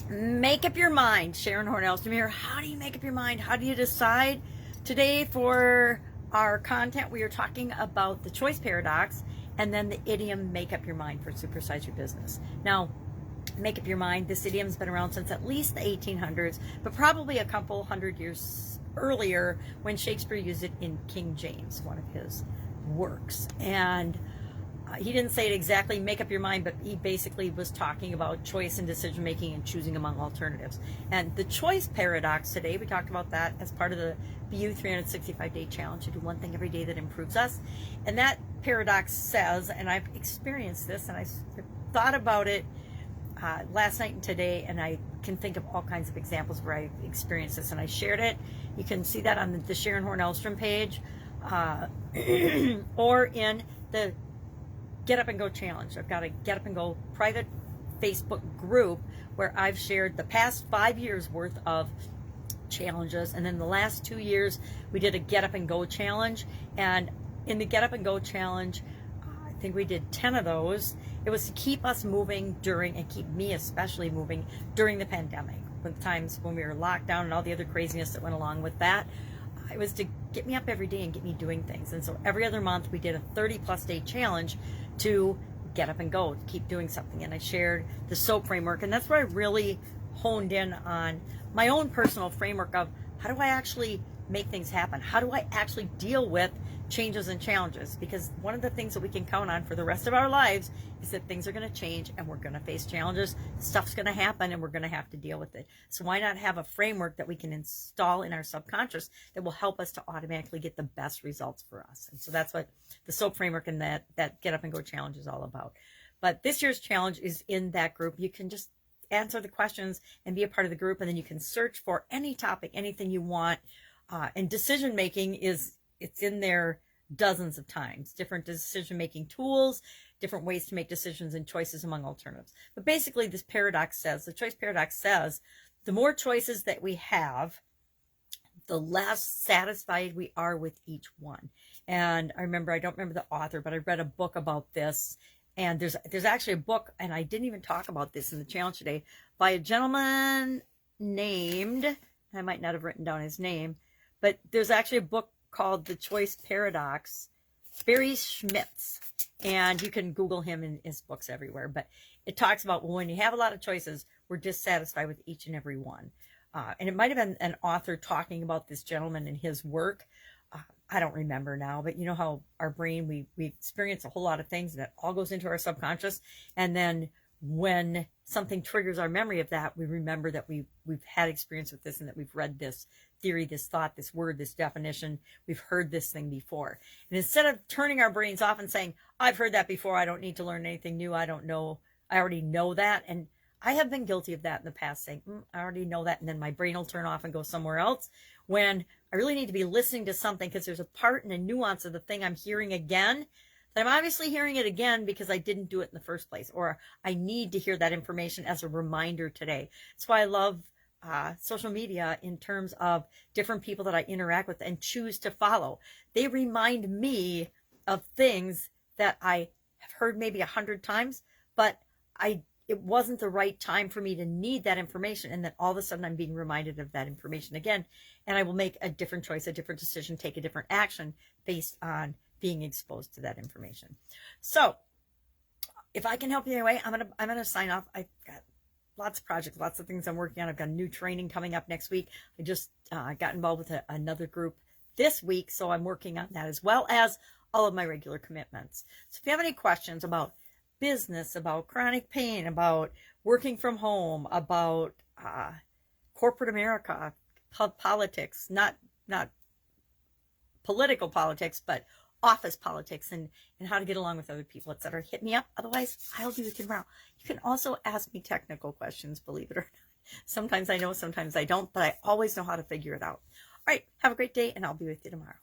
Make up your mind. Sharon Horne-Ellstrom here. How do you make up your mind? How do you decide? Today for our content, we are talking about the choice paradox and then the idiom make up your mind for supersize your business. Now, make up your mind, this idiom's been around since at least the 1800s, but probably a couple hundred years earlier when Shakespeare used it in King James, one of his works. And he didn't say it exactly, make up your mind, but he basically was talking about choice and decision making and choosing among alternatives. And the choice paradox today, we talked about that as part of the BU 365-day challenge to do one thing every day that improves us. And that paradox says, and I've experienced this and I thought about it last night and today, and I can think of all kinds of examples where I experienced this, and I shared it. You can see that on the Sharon Horne-Ellstrom page or in the Get Up and Go challenge. I've got a Get Up and Go private Facebook group where I've shared the past 5 years worth of challenges, and then the last 2 years we did a Get Up and Go challenge. And in the Get Up and Go challenge, I think we did 10 of those. It was to keep us moving during, and keep me especially moving during the pandemic, with times when we were locked down and all the other craziness that went along with that. It was to get me up every day and get me doing things. And so every other month we did a 30+ day challenge to get up and go, to keep doing something. And I shared the SOAP framework, and that's where I really honed in on my own personal framework of how do I actually make things happen? How do I actually deal with changes and challenges? Because one of the things that we can count on for the rest of our lives is that things are going to change and we're going to face challenges. Stuff's going to happen and we're going to have to deal with it. So why not have a framework that we can install in our subconscious that will help us to automatically get the best results for us? And so that's what the SOAP framework and that Get Up and Go challenge is all about. But this year's challenge is in that group. You can just answer the questions and be a part of the group, and then you can search for any topic, anything you want. And decision making it's in there dozens of times, different decision making tools, different ways to make decisions and choices among alternatives. But basically this paradox says, the choice paradox says, the more choices that we have, the less satisfied we are with each one. And I don't remember the author, but I read a book about this. And there's actually a book, and I didn't even talk about this in the challenge today, by a gentleman named, I might not have written down his name, but there's actually a book called The Choice Paradox, Barry Schmitz, and you can Google him in his books everywhere. But it talks about, well, when you have a lot of choices, we're dissatisfied with each and every one. And it might have been an author talking about this gentleman and his work. I don't remember now, but you know how our brain, we experience a whole lot of things, and it all goes into our subconscious. And then when something triggers our memory of that, we remember that we've had experience with this, and that we've read this theory, this thought, this word, this definition. We've heard this thing before. And instead of turning our brains off and saying, I've heard that before, I don't need to learn anything new, I don't know, I already know that. And I have been guilty of that in the past, saying, I already know that, and then my brain will turn off and go somewhere else, when I really need to be listening to something, because there's a part and a nuance of the thing I'm hearing again, that I'm obviously hearing it again because I didn't do it in the first place, or I need to hear that information as a reminder today. That's why I love social media in terms of different people that I interact with and choose to follow. They remind me of things that I have heard maybe 100 times, but it wasn't the right time for me to need that information. And then all of a sudden I'm being reminded of that information again. And I will make a different choice, a different decision, take a different action based on being exposed to that information. So if I can help you anyway, I'm gonna sign off. I've got lots of projects, lots of things I'm working on. I've got a new training coming up next week. I just got involved with another group this week, so I'm working on that, as well as all of my regular commitments. So if you have any questions about business, about chronic pain, about working from home, about corporate America, politics, not political politics, but office politics, and how to get along with other people, etc., hit me up. Otherwise, I'll be with you tomorrow. You can also ask me technical questions, believe it or not. Sometimes I know, sometimes I don't, but I always know how to figure it out. All right, have a great day, and I'll be with you tomorrow.